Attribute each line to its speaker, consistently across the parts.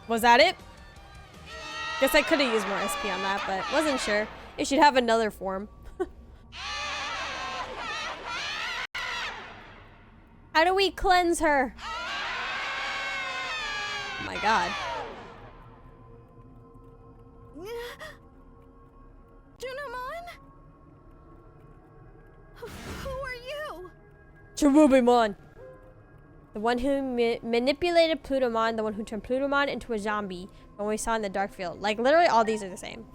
Speaker 1: Was that it? Guess I could have used more SP on that, but wasn't sure. It should have another form. How do we cleanse her? Oh my god.
Speaker 2: Junamon? Who are you?
Speaker 1: Cherubimon. The one who manipulated Plutomon, the one who turned Plutomon into a zombie when we saw in the dark field. Like, literally all these are the same.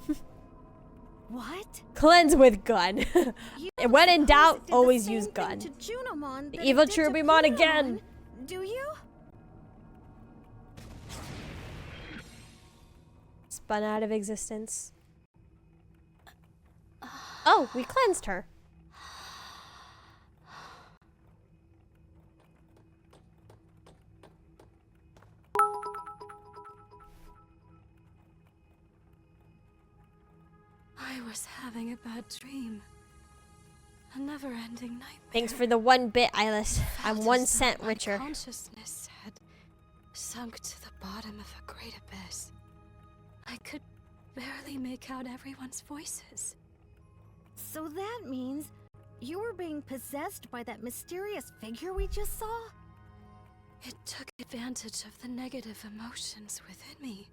Speaker 2: What?
Speaker 1: Cleanse with gun. When in doubt, always use gun. The evil Cherubimon again.
Speaker 2: Do you?
Speaker 1: Spun out of existence. Oh, we cleansed her.
Speaker 3: I was having a bad dream. A never-ending nightmare.
Speaker 1: Thanks for the 1 bit, Eyeless. I'm 1 cent richer.
Speaker 3: My consciousness had sunk to the bottom of a great abyss. I could barely make out everyone's voices.
Speaker 2: So that means you were being possessed by that mysterious figure we just saw?
Speaker 3: It took advantage of the negative emotions within me.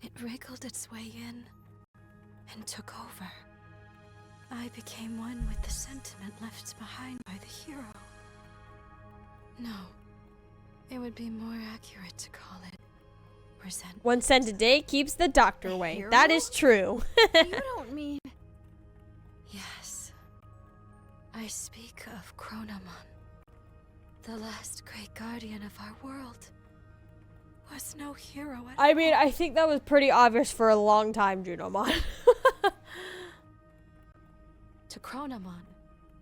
Speaker 3: It wriggled its way in and took over. I became one with the sentiment left behind by the hero. No, it would be more accurate to call it resentment.
Speaker 1: 1 cent a day keeps the doctor away.
Speaker 2: Hero?
Speaker 1: That is true.
Speaker 2: You don't mean...
Speaker 3: Yes, I speak of Chronomon, the last great guardian of our world. Was no hero at
Speaker 1: I mean, I think that was pretty obvious for a long time, Junamon.
Speaker 3: To Chronomon,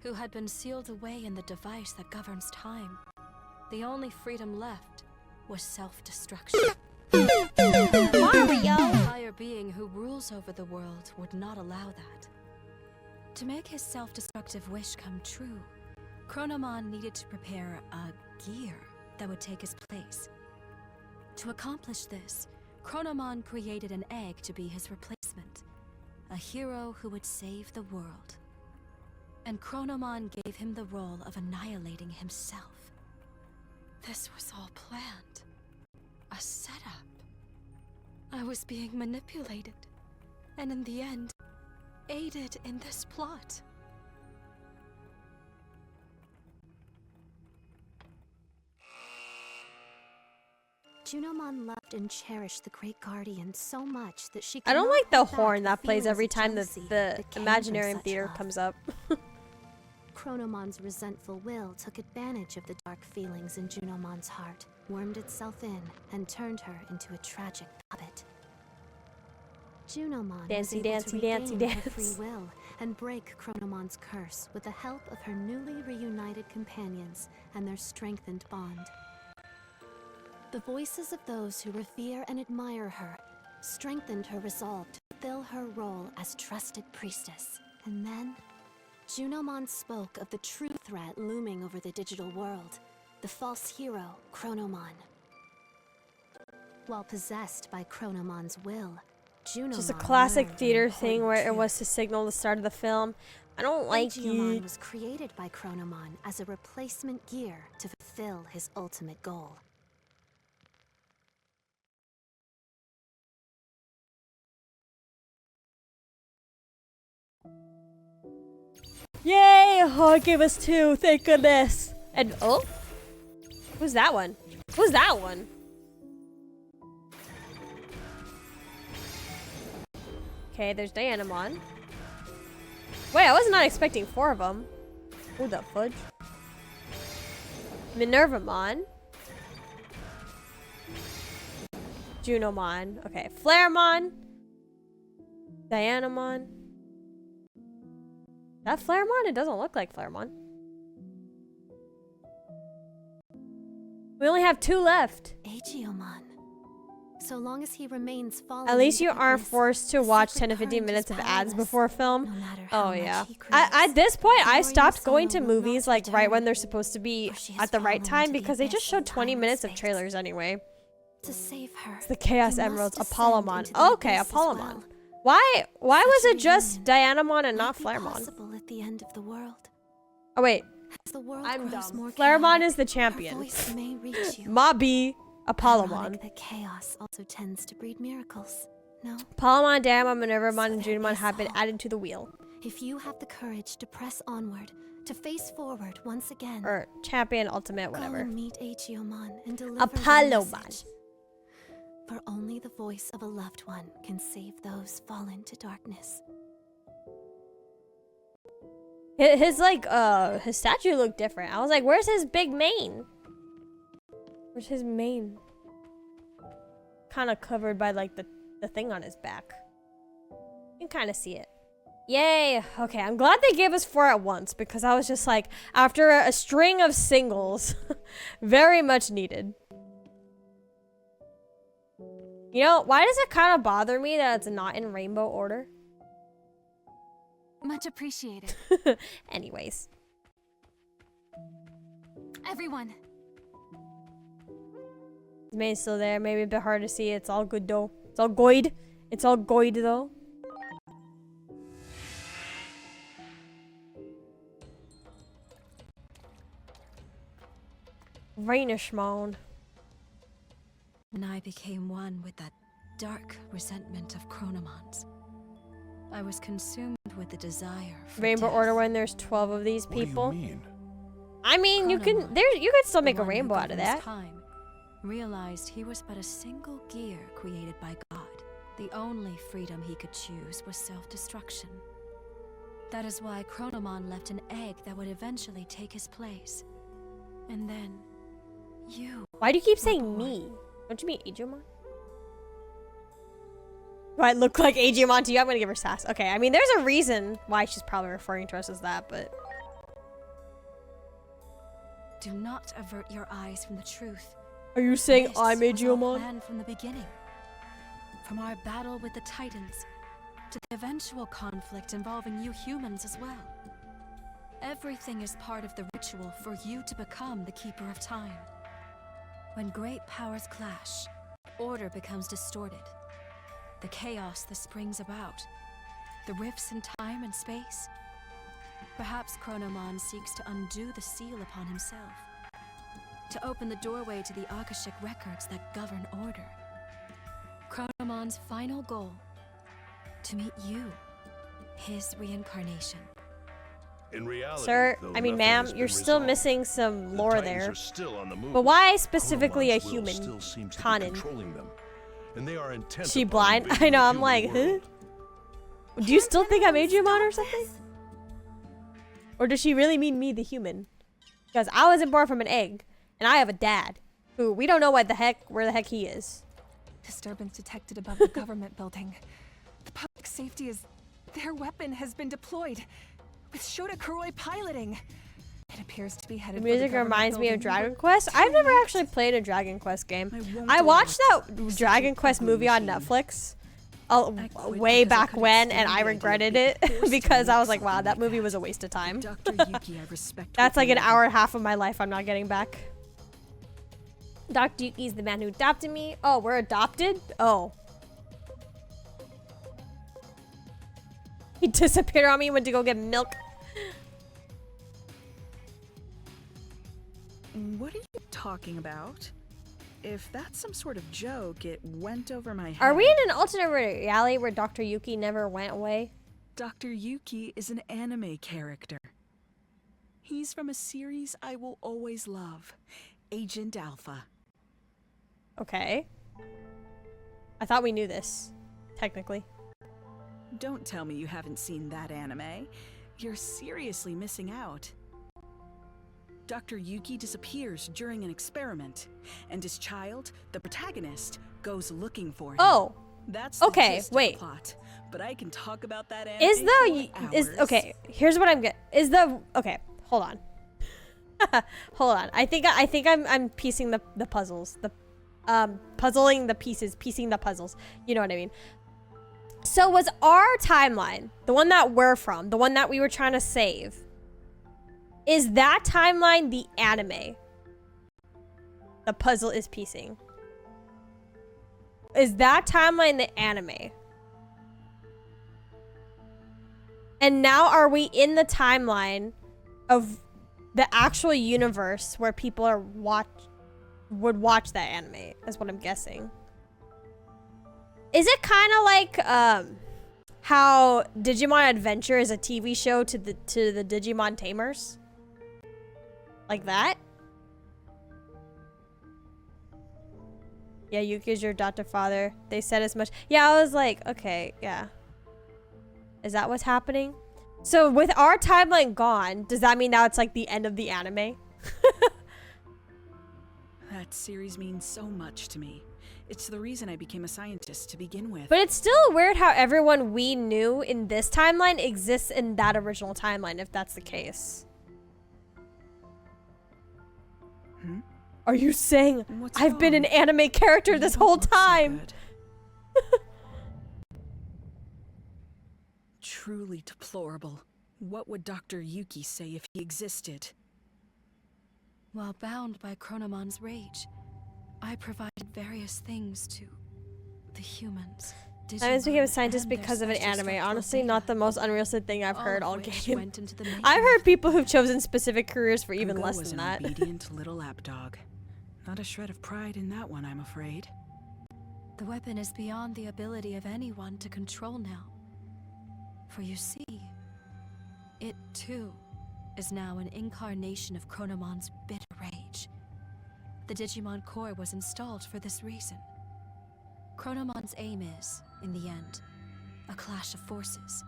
Speaker 3: who had been sealed away in the device that governs time, the only freedom left was self-destruction.
Speaker 1: Mario!
Speaker 3: The higher being who rules over the world would not allow that. To make his self-destructive wish come true, Chronomon needed to prepare a gear that would take his place. To accomplish this, Chronomon created an egg to be his replacement, a hero who would save the world. And Chronomon gave him the role of annihilating himself. This was all planned. A setup. I was being manipulated, and in the end, aided in this plot.
Speaker 2: Junamon loved and cherished the Great Guardian so much that she
Speaker 1: I don't
Speaker 2: could
Speaker 1: like
Speaker 2: not
Speaker 1: the
Speaker 2: hold back
Speaker 1: horn that plays
Speaker 2: feelings
Speaker 1: every
Speaker 2: of
Speaker 1: time
Speaker 2: jealousy
Speaker 1: the
Speaker 2: that came from
Speaker 1: Imaginarium
Speaker 2: such
Speaker 1: Theater
Speaker 2: love.
Speaker 1: comes up.
Speaker 2: Chronomon's resentful will took advantage of the dark feelings in Junomon's heart, wormed itself in, and turned her into a tragic puppet. Junomon was
Speaker 1: Dancy,
Speaker 2: able
Speaker 1: dancy,
Speaker 2: to
Speaker 1: dancy,
Speaker 2: regain her
Speaker 1: dance.
Speaker 2: free will and break Chronomon's curse with the help of her newly reunited companions and their strengthened bond. The voices of those who revere and admire her strengthened her resolve to fulfill her role as trusted priestess. And then, Junomon spoke of the true threat looming over the digital world, the false hero, Chronomon. While possessed by Chronomon's will, Junomon
Speaker 1: Just a classic
Speaker 2: learned an
Speaker 1: theater thing
Speaker 2: important
Speaker 1: where it
Speaker 2: truth.
Speaker 1: was to signal the start of the film. I don't like
Speaker 2: Digimon
Speaker 1: it.
Speaker 2: was created by Chronomon as a replacement gear to fulfill his ultimate goal.
Speaker 1: Yay! Oh, it gave us 2. Thank goodness. And oh, who's that one? Who's that one? Okay, there's Dianamon. Wait, I was not expecting 4 of them. Who the fudge? Minervamon. Junomon. Okay, Flaremon. Dianamon. That Flaremon? It doesn't look like Flaremon. We only have 2 left.
Speaker 2: Aegeomon. So long as he remains following
Speaker 1: At least
Speaker 2: the
Speaker 1: you aren't
Speaker 2: witness,
Speaker 1: forced to
Speaker 2: the
Speaker 1: watch
Speaker 2: sacred
Speaker 1: 10 to 15
Speaker 2: current
Speaker 1: minutes
Speaker 2: is
Speaker 1: of ads
Speaker 2: powerless,
Speaker 1: before a film.
Speaker 2: no matter how
Speaker 1: Oh
Speaker 2: much
Speaker 1: yeah.
Speaker 2: he creates.
Speaker 1: At this point, I
Speaker 2: Glorious
Speaker 1: stopped going to
Speaker 2: soul will
Speaker 1: movies
Speaker 2: not
Speaker 1: like right when
Speaker 2: return,
Speaker 1: they're supposed to be
Speaker 2: for she has
Speaker 1: at the right
Speaker 2: fallen
Speaker 1: time
Speaker 2: into the
Speaker 1: because they just
Speaker 2: abyss
Speaker 1: showed
Speaker 2: of
Speaker 1: 20
Speaker 2: time and
Speaker 1: minutes of
Speaker 2: space.
Speaker 1: trailers anyway.
Speaker 2: To save her.
Speaker 1: It's the Chaos
Speaker 2: you
Speaker 1: Emeralds.
Speaker 2: must descend
Speaker 1: Apollomon.
Speaker 2: into the
Speaker 1: Okay,
Speaker 2: abyss as
Speaker 1: Apollomon.
Speaker 2: well.
Speaker 1: Why was
Speaker 2: Such a
Speaker 1: it just
Speaker 2: reunion
Speaker 1: Dianamon and not
Speaker 2: might be
Speaker 1: Flaremon?
Speaker 2: possible at the end of the world.
Speaker 1: Oh wait,
Speaker 2: As the world
Speaker 1: I'm
Speaker 2: grows
Speaker 1: dumb.
Speaker 2: more
Speaker 1: Flaremon
Speaker 2: chaotic,
Speaker 1: is the
Speaker 2: her
Speaker 1: champion.
Speaker 2: voice may reach you.
Speaker 1: Mabi, Apollomon.
Speaker 2: Ironic that chaos also tends to breed miracles. No?
Speaker 1: Apollomon, Diamond, Minervamon,
Speaker 2: So
Speaker 1: and
Speaker 2: there
Speaker 1: Junimon
Speaker 2: is
Speaker 1: have been
Speaker 2: hope.
Speaker 1: added to the wheel.
Speaker 2: If you have the courage to press onward, to face forward once again,
Speaker 1: Or champion, ultimate,
Speaker 2: go
Speaker 1: whatever.
Speaker 2: and meet Aegeomon and deliver your
Speaker 1: Apollomon.
Speaker 2: message. For only the voice of a loved one can save those fallen to darkness.
Speaker 1: His his statue looked different. I was like, where's his big mane? Where's his mane? Kind of covered by like the thing on his back. You can kind of see it. Yay! Okay, I'm glad they gave us 4 at once because I was just like, after a string of singles, very much needed. You know, why does it kind of bother me that it's not in rainbow order?
Speaker 2: Much appreciated.
Speaker 1: Anyways.
Speaker 2: Everyone,
Speaker 1: His mane's still there. Maybe a bit hard to see. It's all good though. It's all good. It's all good though. Rainishmon.
Speaker 3: And I became one with that dark resentment of Chronomon's. I was consumed with the desire for
Speaker 1: Rainbow
Speaker 3: death.
Speaker 1: order when there's 12 of these people.
Speaker 4: What do you mean?
Speaker 1: I mean, you can
Speaker 3: Chronomon,
Speaker 1: you could still
Speaker 3: the
Speaker 1: make a
Speaker 3: one who
Speaker 1: rainbow out of
Speaker 3: governs
Speaker 1: that.
Speaker 3: Time, realized he was but a single gear created by God. The only freedom he could choose was self-destruction. That is why Chronomon left an egg that would eventually take his place. And then, you.
Speaker 1: Why do you keep
Speaker 3: were
Speaker 1: saying
Speaker 3: born.
Speaker 1: me? Don't you mean Aegeomon? Do I look like Aegeomon to you? I'm gonna give her sass. Okay, I mean, there's a reason why she's probably referring to us as that, but...
Speaker 3: Do not avert your eyes from the truth.
Speaker 1: Are you saying
Speaker 3: This
Speaker 1: I'm
Speaker 3: was our
Speaker 1: Aegeomon?
Speaker 3: plan from the beginning. From our battle with the Titans, to the eventual conflict involving you humans as well. Everything is part of the ritual for you to become the Keeper of Time. When great powers clash, order becomes distorted. The chaos that springs about, the rifts in time and space. Perhaps Chronomon seeks to undo the seal upon himself, to open the doorway to the Akashic records that govern order. Chronomon's final goal, to meet you, his reincarnation.
Speaker 4: In reality,
Speaker 1: Sir,
Speaker 4: though
Speaker 1: I mean,
Speaker 4: nothing
Speaker 1: ma'am,
Speaker 4: has
Speaker 1: you're
Speaker 4: been
Speaker 1: still
Speaker 4: resolved,
Speaker 1: missing some
Speaker 4: the
Speaker 1: lore
Speaker 4: Titans
Speaker 1: there.
Speaker 4: are still on the move.
Speaker 1: But why specifically a
Speaker 4: Chronomon's will
Speaker 1: human?
Speaker 4: still seems to be
Speaker 1: Kanin.
Speaker 4: controlling them, and they are intent
Speaker 1: She
Speaker 4: upon
Speaker 1: blind?
Speaker 4: invading
Speaker 1: I know,
Speaker 4: the
Speaker 1: I'm
Speaker 4: human
Speaker 1: like, huh?
Speaker 4: world.
Speaker 1: Do you still think I'm Aegeomon or something? Or does she really mean me, the human? Because I wasn't born from an egg, and I have a dad, who we don't know where the heck he is.
Speaker 5: Disturbance detected above the government building. The public safety is... Their weapon has been deployed, with Shota Kuroi piloting. It appears to be
Speaker 1: The
Speaker 5: headed for
Speaker 1: music
Speaker 5: government
Speaker 1: reminds me of
Speaker 5: building,
Speaker 1: Dragon
Speaker 5: but
Speaker 1: Quest. I've never
Speaker 5: tonight-
Speaker 1: actually played a Dragon Quest game.
Speaker 5: won't
Speaker 1: I
Speaker 5: allow
Speaker 1: watched
Speaker 5: it.
Speaker 1: that Dragon Quest movie on Netflix
Speaker 5: I quit
Speaker 1: way
Speaker 5: because I
Speaker 1: back
Speaker 5: couldn't
Speaker 1: when,
Speaker 5: stand
Speaker 1: and
Speaker 5: the
Speaker 1: I
Speaker 5: idea of
Speaker 1: regretted
Speaker 5: being
Speaker 1: it
Speaker 5: forced to
Speaker 1: because I
Speaker 5: make
Speaker 1: was like, wow,
Speaker 5: something
Speaker 1: that
Speaker 5: like
Speaker 1: movie
Speaker 5: that.
Speaker 1: was a waste of time.
Speaker 5: Dr. Yuki, I respect.
Speaker 1: That's
Speaker 5: what
Speaker 1: like
Speaker 5: you
Speaker 1: an
Speaker 5: do.
Speaker 1: hour and a half of my life I'm not getting back. Dr. Yuki's the man who adopted me. Oh, we're adopted? Oh. He disappeared on me, went to go get milk.
Speaker 6: What are you talking about? If that's some sort of joke, it went over my head.
Speaker 1: Are we in an alternate reality where Dr. Yuki never went away?
Speaker 6: Dr. Yuki is an anime character. He's from a series I will always love, Agent Alpha.
Speaker 1: Okay. I thought we knew this, technically.
Speaker 6: Don't tell me you haven't seen that anime. You're seriously missing out. Dr. Yuki disappears during an experiment, and his child, the protagonist, goes looking for him.
Speaker 1: Oh,
Speaker 6: That's the
Speaker 1: okay,
Speaker 6: gist of
Speaker 1: wait.
Speaker 6: the plot, but I can talk about that anime
Speaker 1: is the
Speaker 6: for
Speaker 1: is
Speaker 6: hours.
Speaker 1: okay? Here's what I'm getting. Is the okay? Hold on. Hold on. I think I'm piecing the puzzles. The puzzling the pieces, piecing the puzzles. You know what I mean? So was our timeline, the one that we're from, the one that we were trying to save, is that timeline the anime? The puzzle is piecing. is that timeline the anime? And now are we in the timeline of the actual universe where people are would watch that anime? Is what I'm guessing. Is it kind of like how Digimon Adventure is a TV show to the Digimon Tamers? Like that? Yeah, Yuki's your adopted father. They said as much. Yeah, I was like, okay, yeah. Is that what's happening? So with our timeline gone, does that mean now it's like the end of the anime?
Speaker 6: That series means so much to me. It's the reason I became a scientist to begin with.
Speaker 1: But it's still weird how everyone we knew in this timeline exists in that original timeline, if that's the case.
Speaker 6: Hmm?
Speaker 1: Are you saying
Speaker 6: What's
Speaker 1: I've been an
Speaker 6: wrong?
Speaker 1: anime character
Speaker 6: You
Speaker 1: this
Speaker 6: don't
Speaker 1: whole
Speaker 6: look so
Speaker 1: time?
Speaker 6: good. Truly deplorable. What would Dr. Yuki say if he existed?
Speaker 3: While bound by Chronomon's rage, I provided various things to the humans.
Speaker 1: I just became a
Speaker 3: Digimon
Speaker 1: scientist
Speaker 3: and their
Speaker 1: because of an
Speaker 3: special
Speaker 1: anime.
Speaker 3: structural
Speaker 1: Honestly,
Speaker 3: data,
Speaker 1: not the most unrealistic thing I've heard
Speaker 3: all
Speaker 1: all
Speaker 3: of which
Speaker 1: game.
Speaker 3: went into the making
Speaker 1: I've
Speaker 3: of
Speaker 1: heard people who've chosen specific careers for even
Speaker 6: Gugo
Speaker 1: less
Speaker 6: was
Speaker 1: than
Speaker 6: an
Speaker 1: that.
Speaker 6: obedient little lapdog. Not a shred of pride in that one, I'm afraid.
Speaker 3: The weapon is beyond the ability of anyone to control now. For you see, it too is now an incarnation of Chronomon's bitter rage. The Digimon core was installed for this reason. Chronomon's aim is, in the end, a clash of forces.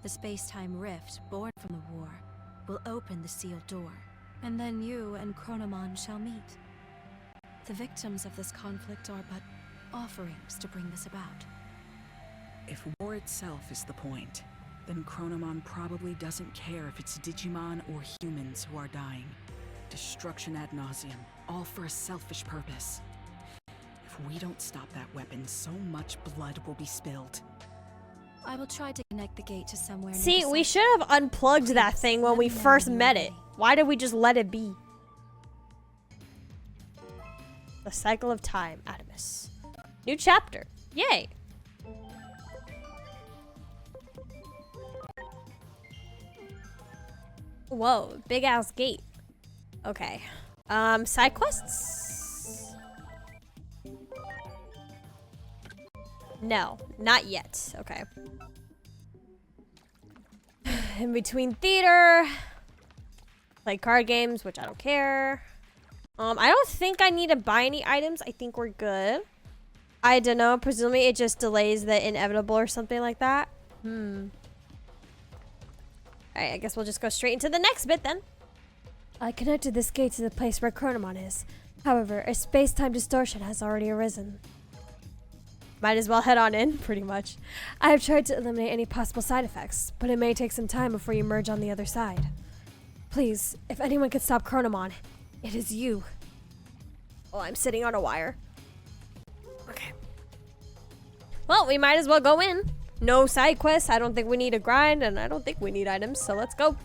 Speaker 3: The space-time rift born from the war will open the sealed door, and then you and Chronomon shall meet. The victims of this conflict are but offerings to bring this about.
Speaker 6: If war itself is the point, then Chronomon probably doesn't care if it's Digimon or humans who are dying. Destruction ad nauseum, all for a selfish purpose. If we don't stop that weapon, so much blood will be spilled.
Speaker 3: I will try to connect the gate to somewhere near
Speaker 1: See,
Speaker 3: the
Speaker 1: we
Speaker 3: center.
Speaker 1: should have unplugged that
Speaker 3: Please,
Speaker 1: thing when
Speaker 3: let
Speaker 1: we
Speaker 3: me know
Speaker 1: first
Speaker 3: when you're
Speaker 1: met it.
Speaker 3: ready.
Speaker 1: Why did we just let it be? The cycle of time, Adamus. New chapter. Yay. Whoa, big ass gate. Okay. Side quests? No, not yet. Okay. In between theater, play card games, which I don't care. I don't think I need to buy any items. I think we're good. I don't know. Presumably it just delays the inevitable or something like that. Alright, I guess we'll just go straight into the next bit then. I connected this gate to the place where Chronomon is. However, a space-time distortion has already arisen. Might as well head on in, pretty much. I have tried to eliminate any possible side effects, but it may take some time before you merge on the other side. Please, if anyone could stop Chronomon, it is you. Oh, I'm sitting on a wire. Okay. Well, we might as well go in. No side quests. I don't think we need a grind, and I don't think we need items, so let's go.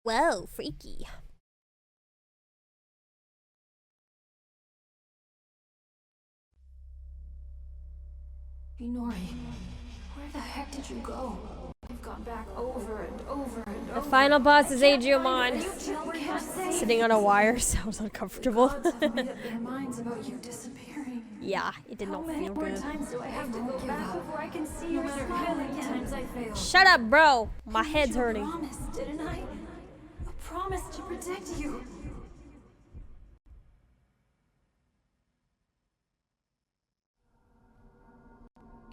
Speaker 1: Whoa, freaky.
Speaker 7: Inori, where the heck did you go? I've gone back over and over and over.
Speaker 1: The final boss is Agumon.
Speaker 7: What can I say?
Speaker 1: Sitting on a wire sounds uncomfortable.
Speaker 7: Gods have made up their minds about you disappearing.
Speaker 1: Yeah, it did not
Speaker 7: How many
Speaker 1: feel
Speaker 7: more
Speaker 1: good.
Speaker 7: times do I have to go back before I can see your smile how many times I fail?
Speaker 1: Shut up, bro. My
Speaker 7: I made
Speaker 1: head's
Speaker 7: you a
Speaker 1: hurting.
Speaker 7: promise, didn't I? A promise to protect you.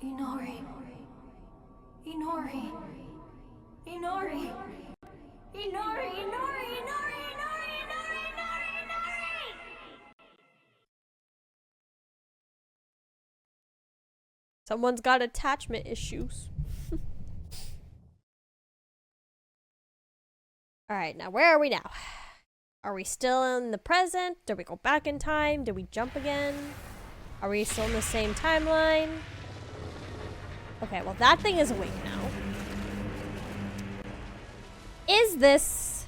Speaker 7: Inori. Inori. Inori. Inori. Inori. Inori. Inori. Inori. Inori. Inori.
Speaker 1: Someone's got attachment issues. Alright, now where are we now? Are we still in the present? Did we go back in time? Did we jump again? Are we still in the same timeline? Okay, well that thing is awake now. Is this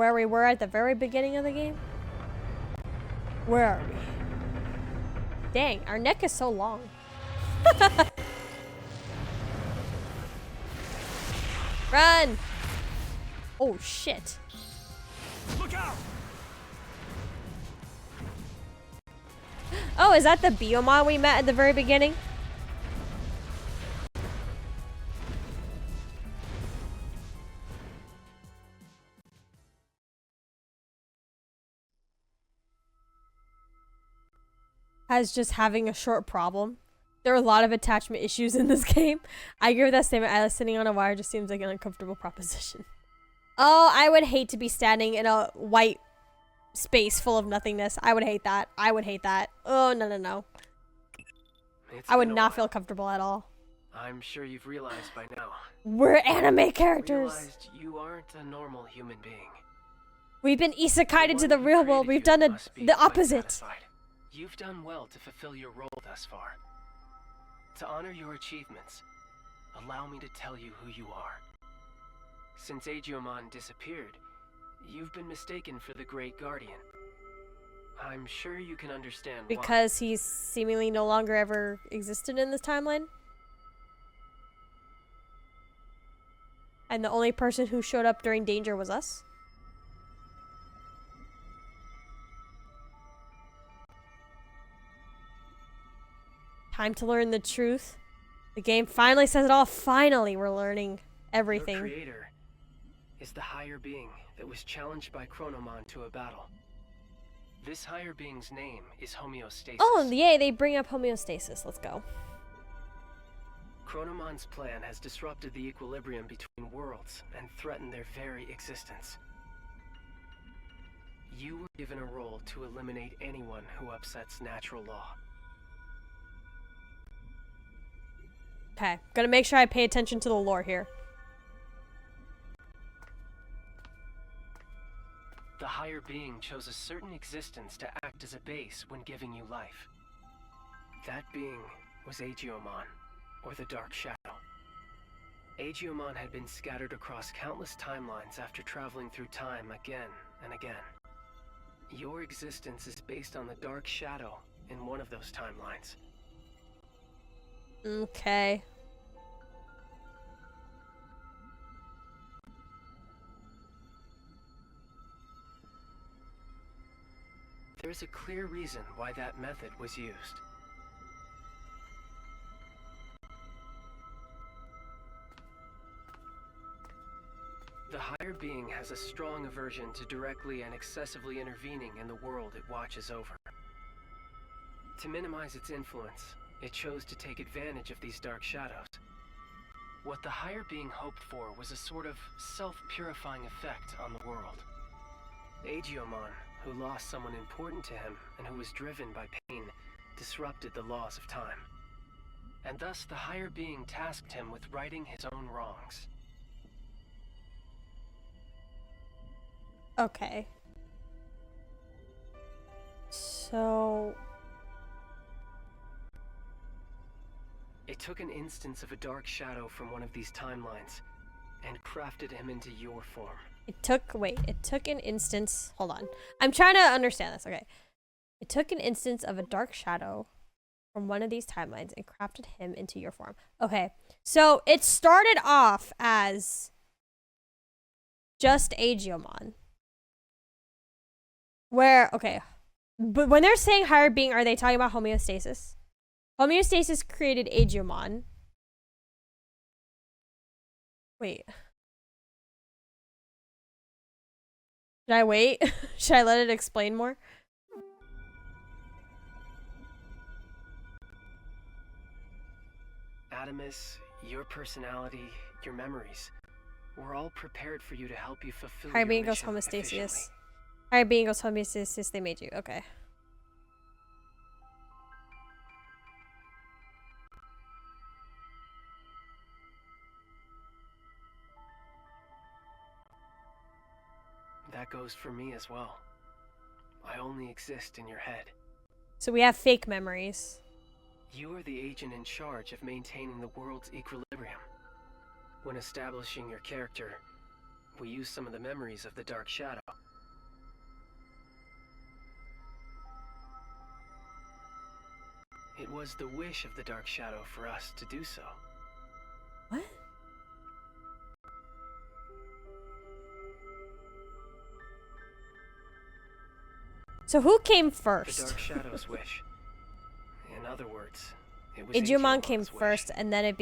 Speaker 1: where we were at the very beginning of the game? Where are we? Dang, our neck is so long. Run! Oh shit.
Speaker 4: Look out!
Speaker 1: Oh, is that the Biomon we met at the very beginning? As just having a short problem. There are a lot of attachment issues in this game. I agree with that statement. Alice sitting on a wire just seems like an uncomfortable proposition. Oh, I would hate to be standing in a white space full of nothingness. I would hate that. I would hate that. Oh, no, no, no. I would not feel comfortable at all.
Speaker 8: I'm sure you've realized by now.
Speaker 1: We're anime characters.
Speaker 8: Realized you aren't a normal human being.
Speaker 1: We've been isekai'd into the real world. We've done the opposite.
Speaker 8: You've done well to fulfill your role thus far. To honor your achievements, allow me to tell you who you are. Since Agiomon disappeared, you've been mistaken for the Great Guardian. I'm sure you can understand why.
Speaker 1: Because he's seemingly no longer ever existed in this timeline? And the only person who showed up during danger was us? Time to learn the truth. The game finally says it all. Finally, we're learning everything.
Speaker 8: Your creator is the higher being that was challenged by Chronomon to a battle. This higher being's name is homeostasis.
Speaker 1: Oh, yay, they bring up homeostasis. Let's go.
Speaker 8: Chronomon's plan has disrupted the equilibrium between worlds and threatened their very existence. You were given a role to eliminate anyone who upsets natural law.
Speaker 1: Okay, gotta make sure I pay attention to the lore here.
Speaker 8: The higher being chose a certain existence to act as a base when giving you life. That being was Agiomon, or the Dark Shadow. Agiomon had been scattered across countless timelines after traveling through time again and again. Your existence is based on the Dark Shadow in one of those timelines.
Speaker 1: Okay.
Speaker 8: There's a clear reason why that method was used. The higher being has a strong aversion to directly and excessively intervening in the world it watches over. To minimize its influence, it chose to take advantage of these dark shadows. What the higher being hoped for was a sort of self-purifying effect on the world. Agiomon, who lost someone important to him and who was driven by pain, disrupted the laws of time. And thus the higher being tasked him with righting his own wrongs.
Speaker 1: Okay. So...
Speaker 8: It took an instance of a dark shadow from one of these timelines and crafted him into your form.
Speaker 1: It took an instance. Hold on. I'm trying to understand this. Okay. It took an instance of a dark shadow from one of these timelines and crafted him into your form. Okay. So it started off as just Agiomon. Okay. But when they're saying higher being, are they talking about homeostasis? Homeostasis created Agiomon. Wait. Should I wait? Should I let it explain more?
Speaker 8: Adamus, your personality, your memories, were all prepared for you to help you fulfill
Speaker 1: Higher
Speaker 8: your
Speaker 1: being goes
Speaker 8: mission
Speaker 1: homeostasis.
Speaker 8: efficiently.
Speaker 1: Higher being goes homeostasis. They made you. Okay.
Speaker 8: That goes for me as well. I only exist in your head.
Speaker 1: So we have fake memories.
Speaker 8: You are the agent in charge of maintaining the world's equilibrium. When establishing your character, we use some of the memories of the Dark Shadow. was the wish of the Dark Shadow for us to do so.
Speaker 1: What? So who came
Speaker 8: The
Speaker 1: first?
Speaker 8: Dark Shadow's wish. In other words, it was
Speaker 1: Agumon came
Speaker 8: Aegiumon's wish.
Speaker 1: first, and then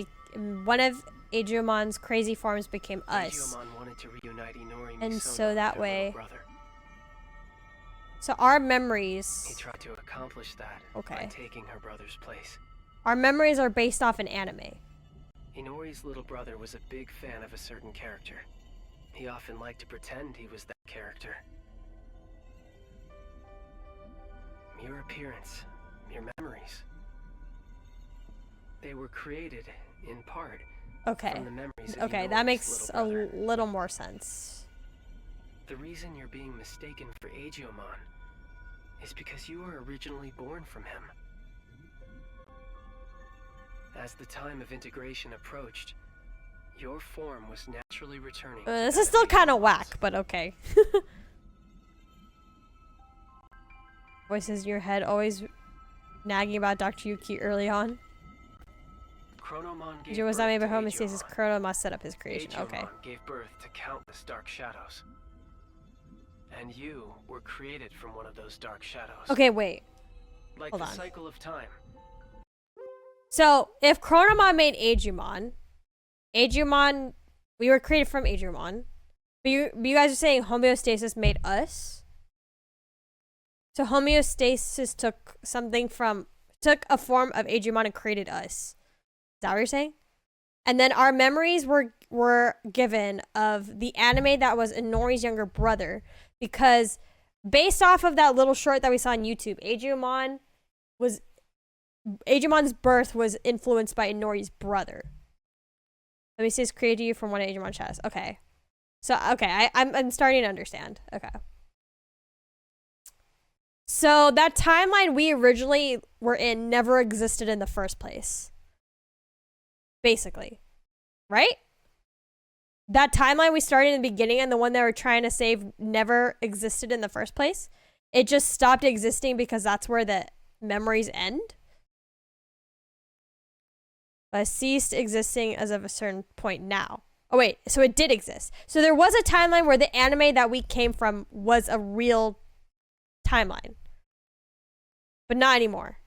Speaker 1: one of Aegiumon's crazy forms became us.
Speaker 8: Aegiumon wanted to reunite Inori
Speaker 1: And
Speaker 8: Misono
Speaker 1: so that
Speaker 8: with her little
Speaker 1: way-
Speaker 8: brother.
Speaker 1: So our
Speaker 8: He
Speaker 1: memories,
Speaker 8: tried to accomplish that by
Speaker 1: Okay.
Speaker 8: taking her brother's place.
Speaker 1: our memories are based off an anime.
Speaker 8: Inori's little brother was a big fan of a certain character. He often liked to pretend he was that character. Mere appearance, mere memories. They were created, in part,
Speaker 1: Okay.
Speaker 8: from the memories of
Speaker 1: Okay,
Speaker 8: Inori's
Speaker 1: that makes a
Speaker 8: little brother.
Speaker 1: little more sense.
Speaker 8: The reason you're being mistaken for Aegiumon is because you were originally born from him. As the time of integration approached, your form was naturally returning. to
Speaker 1: This
Speaker 8: that
Speaker 1: is still
Speaker 8: of
Speaker 1: kind of
Speaker 8: Aegiumon's.
Speaker 1: whack, but okay. Voices in your head always nagging about Dr. Yuki early on.
Speaker 8: Chronomon gave
Speaker 1: Aegiumon was not made by
Speaker 8: birth to
Speaker 1: homeostasis.
Speaker 8: Aegiumon.
Speaker 1: Chrono must set up his creation. Okay.
Speaker 8: Aegiumon gave birth to countless dark shadows. And you were created from one of those dark shadows.
Speaker 1: Okay, wait.
Speaker 8: Like
Speaker 1: hold
Speaker 8: the
Speaker 1: on.
Speaker 8: cycle of time.
Speaker 1: So, if Chronomon made Aegiumon, we were created from Aegiumon, but you guys are saying homeostasis made us? So homeostasis took a form of Aegiumon and created us. Is that what you're saying? And then our memories were given of the anime that was Inori's younger brother, because based off of that little short that we saw on YouTube, Aegiumon's birth was influenced by Inori's brother. Let me see, it's created you from one of Aegiumon's shadows. Okay. So, okay, I'm starting to understand. Okay. So, that timeline we originally were in never existed in the first place. Basically. Right? That timeline we started in the beginning and the one that we're trying to save never existed in the first place. It just stopped existing because that's where the memories end. But ceased existing as of a certain point now. Oh wait, so it did exist. So there was a timeline where the anime that we came from was a real timeline. But not anymore.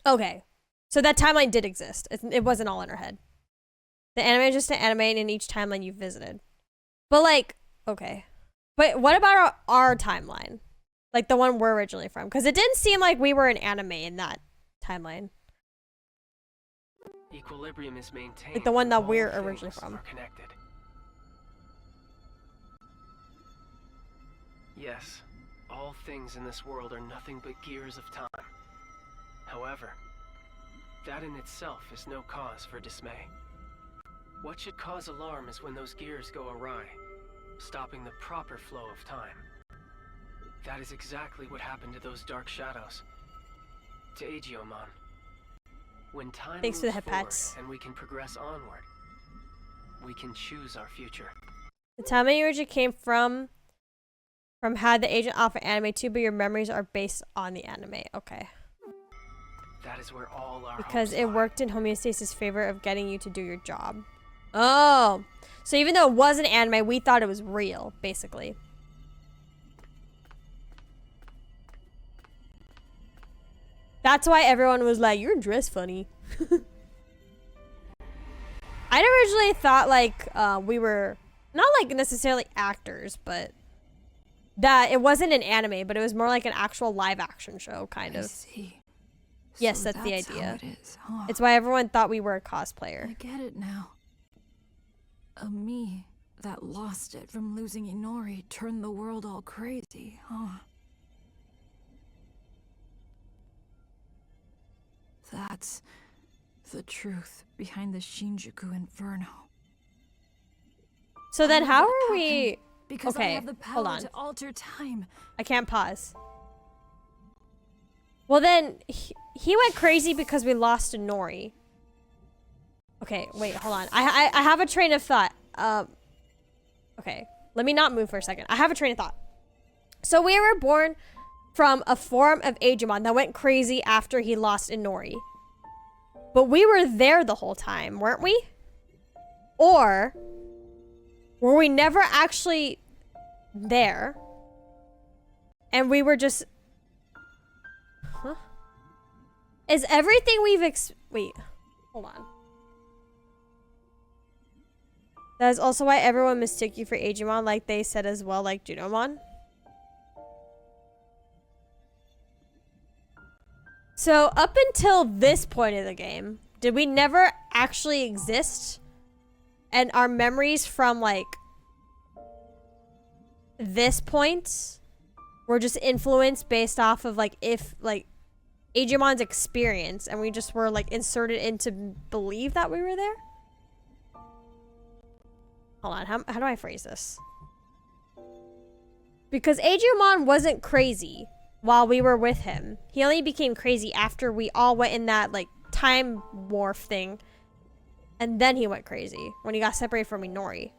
Speaker 1: Okay. So that timeline did exist. It wasn't all in our head. The anime is just an anime in each timeline you've visited. But like, okay. But what about our timeline? Like the one we're originally from? Because it didn't seem like we were an anime in that timeline.
Speaker 8: Equilibrium is maintained.
Speaker 1: Like the one that
Speaker 8: when
Speaker 1: we're
Speaker 8: all
Speaker 1: originally
Speaker 8: things
Speaker 1: from.
Speaker 8: are connected. Yes, all things in this world are nothing but gears of time. However, that in itself is no cause for dismay. What should cause alarm is when those gears go awry, stopping the proper flow of time. That is exactly what happened to those dark shadows. To Aegiumon. When time
Speaker 1: Thanks for
Speaker 8: moves
Speaker 1: the
Speaker 8: forward
Speaker 1: pets.
Speaker 8: and we can progress onward, we can choose our future.
Speaker 1: The timeline you originally came from had the Agent Alpha anime too, but your memories are based on the anime. Okay.
Speaker 8: That is where all our
Speaker 1: Because
Speaker 8: hopes
Speaker 1: it
Speaker 8: lie.
Speaker 1: worked in homeostasis' favor of getting you to do your job. Oh. So even though it was an anime, we thought it was real, basically. That's why everyone was like, you're dressed funny. I originally thought like we were not like necessarily actors, but that it wasn't an anime, but it was more like an actual live action show, kind
Speaker 7: I
Speaker 1: of.
Speaker 7: see.
Speaker 1: Yes,
Speaker 7: So
Speaker 1: that's the idea.
Speaker 7: How it is, huh?
Speaker 1: It's why everyone thought we were a
Speaker 7: I
Speaker 1: cosplayer.
Speaker 7: get it now. A me that lost it from losing Inori turned the world all crazy, huh? That's the truth behind the Shinjuku Inferno.
Speaker 1: So then
Speaker 7: Oh,
Speaker 1: how
Speaker 7: but
Speaker 1: are
Speaker 7: how
Speaker 1: we...
Speaker 7: can- Because
Speaker 1: Okay,
Speaker 7: I have the
Speaker 1: hold
Speaker 7: power
Speaker 1: on.
Speaker 7: to alter time.
Speaker 1: I can't pause. Well then, he went crazy because we lost Nori. Okay, wait, hold on. I have a train of thought. Okay, let me not move for a second. I have a train of thought. So we were born from a form of Agumon that went crazy after he lost Inori. But we were there the whole time, weren't we? Or were we never actually there? And we were just... Huh? Is everything we've wait, hold on. That is also why everyone mistook you for Agumon, like they said as well, like Junomon. So up until this point of the game, did we never actually exist? And our memories from like this point were just influenced based off of like if like Agumon's experience, and we just were like inserted in to believe that we were there? Hold on, how do I phrase this? Because Agumon wasn't crazy while we were with him. He only became crazy after we all went in that like time morph thing. And then he went crazy when he got separated from Inori.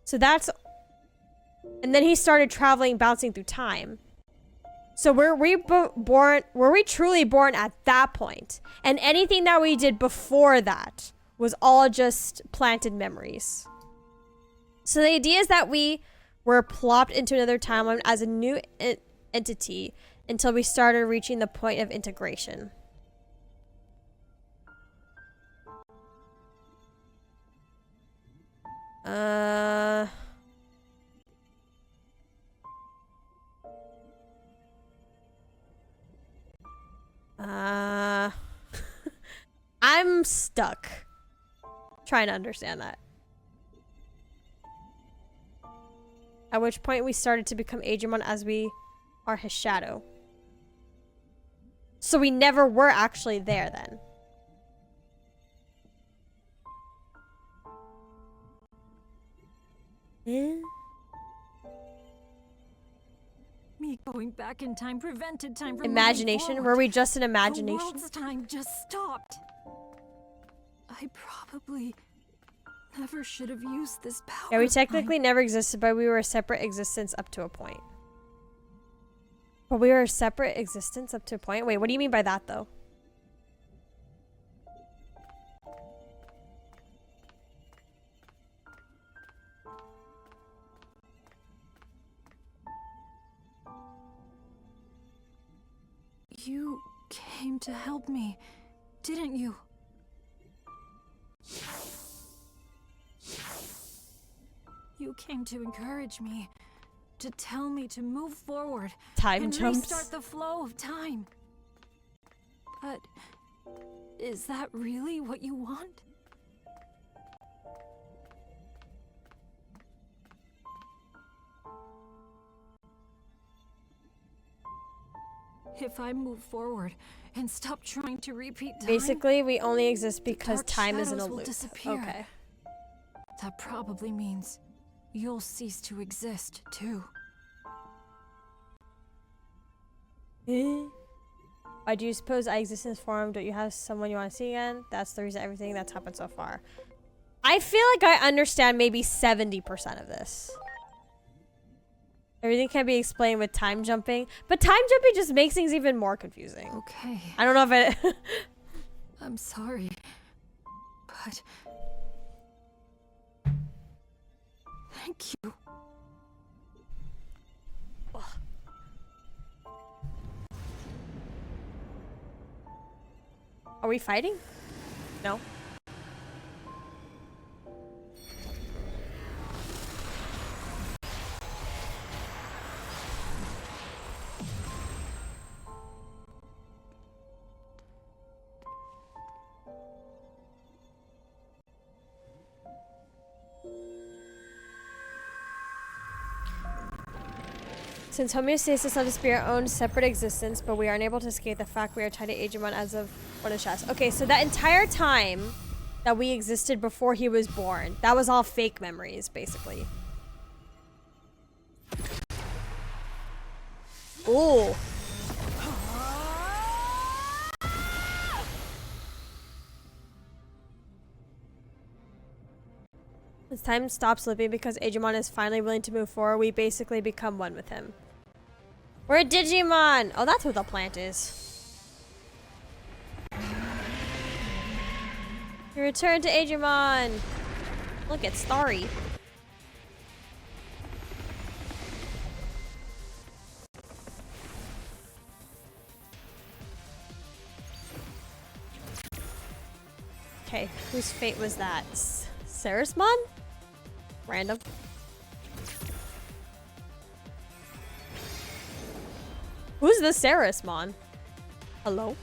Speaker 1: So that's... And then he started traveling, bouncing through time. So were we truly born at that point? And anything that we did before that was all just planted memories. So the idea is that we were plopped into another timeline as a new entity until we started reaching the point of integration. I'm stuck trying to understand that. At which point we started to become Agumon as we are his shadow. So we never were actually there then. Yeah.
Speaker 7: Me going back in time prevented time from
Speaker 1: Imagination? Were we just an imagination?
Speaker 7: The world's time just stopped. I probably never should have used this power.
Speaker 1: Yeah, we technically never existed, but we were a separate existence up to a point. But we were a separate existence up to a point? Wait, what do you mean by that, though?
Speaker 7: You came to help me, didn't you? You came to encourage me, to tell me to move forward and restart the flow of time. But is that really what you want? If I move forward and stop trying to repeat time,
Speaker 1: basically, we only exist because
Speaker 7: dark
Speaker 1: time is in a
Speaker 7: shadows will
Speaker 1: loop.
Speaker 7: disappear.
Speaker 1: Okay.
Speaker 7: That probably means you'll cease to exist, too.
Speaker 1: Why do you suppose I exist in this form? Don't you have someone you want to see again? That's the reason everything that's happened so far. I feel like I understand maybe 70% of this. Everything can be explained with time jumping, but time jumping just makes things even more confusing.
Speaker 7: Okay.
Speaker 1: I don't know if it...
Speaker 7: I'm sorry, but... Thank you.
Speaker 1: Are we fighting? No. Since homeostasis of the spirit owns separate existence, but we are unable to escape the fact we are tied to Agumon as of one of Shas. Okay, so that entire time that we existed before he was born, that was all fake memories, basically. Ooh. As time stops slipping because Digimon is finally willing to move forward, we basically become one with him. We're a Digimon! Oh, that's what the plant is. You return to Digimon! Look, it's Starry. Okay, whose fate was that? Sarismon? Random. Who's the Sarismon? Hello?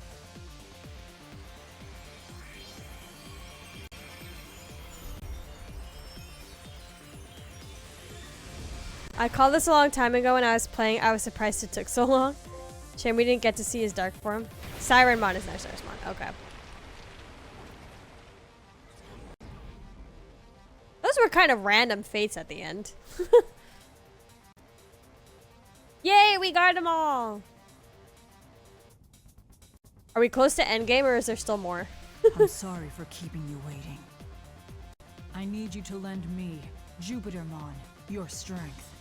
Speaker 1: I called this a long time ago when I was playing. I was surprised it took so long. Shame we didn't get to see his dark form. Sirenmon is now Sarismon. Okay. Those were kind of random fates at the end. Yay, we got them all! Are we close to endgame or is there still more?
Speaker 9: I'm sorry for keeping you waiting. I need you to lend me, Jupitermon, your strength.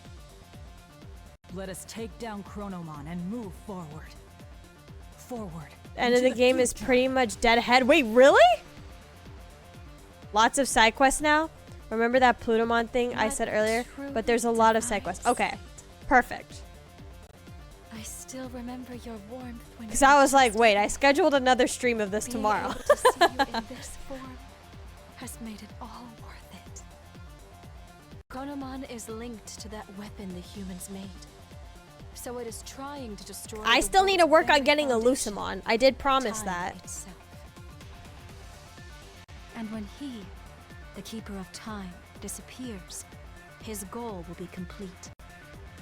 Speaker 9: Let us take down Chronomon and move forward. Forward.
Speaker 1: End of the game is pretty much dead ahead. Wait, really? Lots of side quests now? Remember that Plutomon thing I said earlier? But there's a lot of side quests. Okay, perfect.
Speaker 3: I still remember your warmth when
Speaker 1: Because I was like, wait, I scheduled another stream of this tomorrow.
Speaker 3: Being able to see you in this form has made it all worth it. Chronomon is linked to that weapon the humans made. So it is trying to destroy
Speaker 1: I
Speaker 3: the
Speaker 1: still need to
Speaker 3: world's
Speaker 1: work on
Speaker 3: very
Speaker 1: getting a
Speaker 3: foundation,
Speaker 1: Lucemon. I did promise
Speaker 3: time
Speaker 1: that.
Speaker 3: itself. And when he, the Keeper of Time, disappears, his goal will be complete.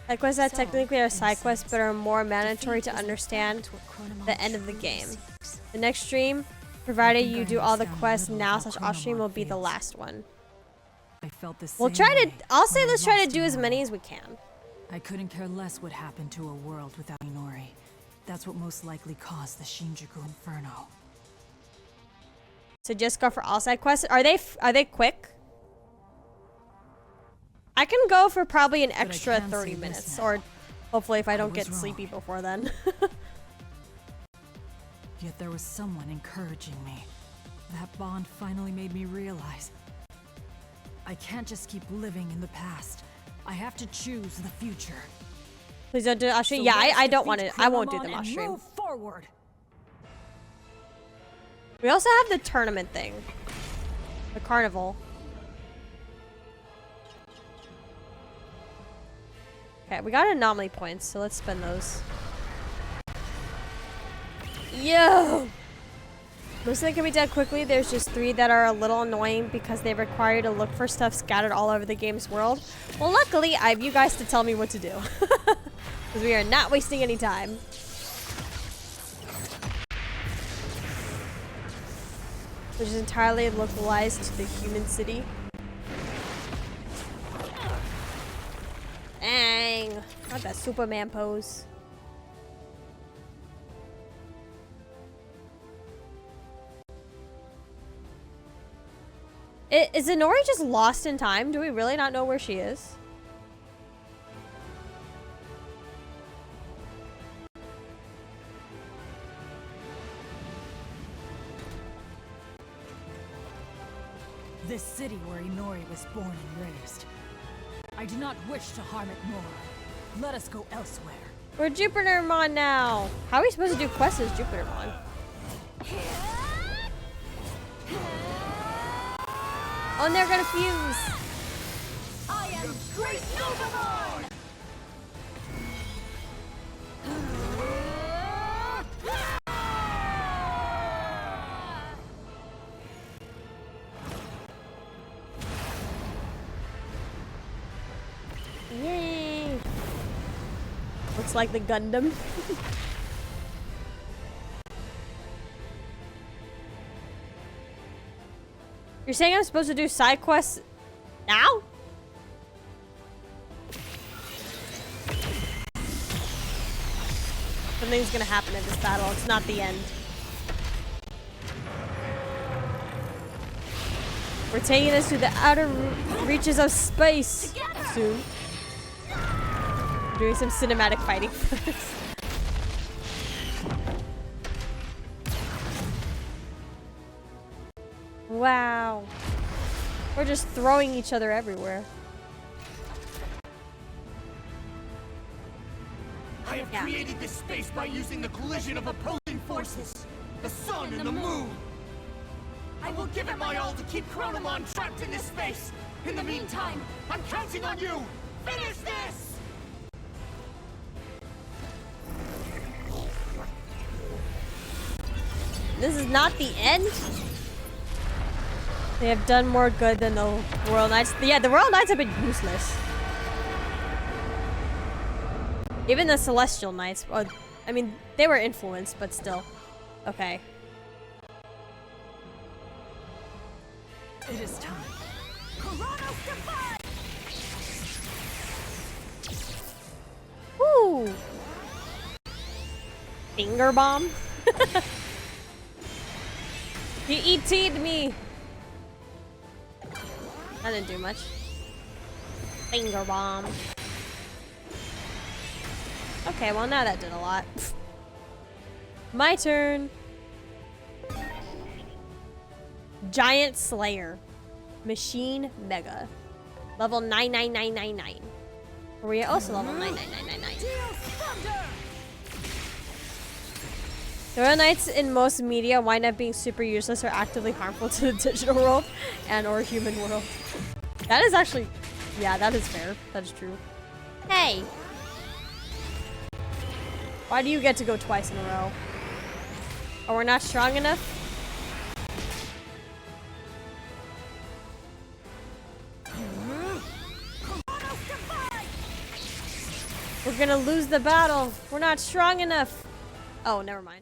Speaker 1: Side quests that
Speaker 3: So,
Speaker 1: technically are
Speaker 3: in a
Speaker 1: side quests
Speaker 3: sense,
Speaker 1: but are more mandatory
Speaker 3: defeat
Speaker 1: to
Speaker 3: is in
Speaker 1: understand
Speaker 3: fact what Chronomon
Speaker 1: the end of the
Speaker 3: truly
Speaker 1: game.
Speaker 3: seeks.
Speaker 1: The next stream, provided
Speaker 9: think
Speaker 1: you
Speaker 9: I
Speaker 1: do all the
Speaker 9: understand a
Speaker 1: quests
Speaker 9: little
Speaker 1: now
Speaker 9: of how
Speaker 1: / off stream, will be the
Speaker 9: Chronomon
Speaker 1: last one.
Speaker 9: I felt the
Speaker 1: We'll
Speaker 9: same
Speaker 1: try to,
Speaker 9: way
Speaker 1: I'll say
Speaker 9: when I
Speaker 1: let's try to
Speaker 9: lost
Speaker 1: do as
Speaker 9: Inori.
Speaker 1: many as we can.
Speaker 9: I couldn't care less what happened to a world without Inori. That's what most likely caused the Shinjuku Inferno.
Speaker 1: So just go for all side quests. Are they quick? I can go for probably an
Speaker 9: I
Speaker 1: extra
Speaker 9: can
Speaker 1: 30
Speaker 9: say this
Speaker 1: minutes,
Speaker 9: now.
Speaker 1: or hopefully if I don't
Speaker 9: was
Speaker 1: get
Speaker 9: wrong.
Speaker 1: sleepy before then.
Speaker 9: Yet there was someone encouraging me. That bond finally made me realize I can't just keep living in the past. I have to choose the future.
Speaker 1: Please don't do it off stream.
Speaker 9: So
Speaker 1: Yeah,
Speaker 9: let us
Speaker 1: I don't want
Speaker 9: defeat
Speaker 1: to. I won't do
Speaker 9: Chronomon
Speaker 1: them off
Speaker 9: and
Speaker 1: stream.
Speaker 9: move forward.
Speaker 1: We also have the tournament thing, the carnival. Okay, we got anomaly points, so let's spend those. Yo! Most of them can be done quickly. There's just 3 that are a little annoying because they require you to look for stuff scattered all over the game's world. Well, luckily, I have you guys to tell me what to do. Because we are not wasting any time. Which is entirely localized to the human city. Dang! Not that Superman pose. Is Inori just lost in time? Do we really not know where she is?
Speaker 9: This city where Inori was born and raised. I do not wish to harm it more. Let us go elsewhere.
Speaker 1: We're Jupitermon now. How are we supposed to do quests as Jupitermon? Oh, and they're gonna fuse.
Speaker 3: I am Great Novamon!
Speaker 1: Yay! Looks like the Gundam. You're saying I'm supposed to do side quests now? Something's gonna happen in this battle. It's not the end. We're taking us to the outer reaches of space soon. Doing some cinematic fighting first. Wow. We're just throwing each other everywhere.
Speaker 4: I have created this space by using the collision of opposing forces. The sun and the moon. I will give it my all to keep Chronomon trapped in this space. In the meantime, I'm counting on you. Finish this!
Speaker 1: This is not the end? They have done more good than the Royal Knights. Yeah, the Royal Knights have been useless. Even the Celestial Knights. Well, I mean, they were influenced, but still. Okay.
Speaker 9: It is time.
Speaker 1: Woo! Finger bomb? He ET'd me! That didn't do much. Finger bomb. Okay, well now that did a lot. My turn. Giant Slayer. Machine Mega. Level 99999. We are also level 99999. The Royal Knights in most media wind up being super useless or actively harmful to the digital world and or human world. That is actually, yeah, that is fair. That is true. Hey! Why do you get to go twice in a row? Oh, we're not strong enough? We're gonna lose the battle. We're not strong enough. Oh, never mind.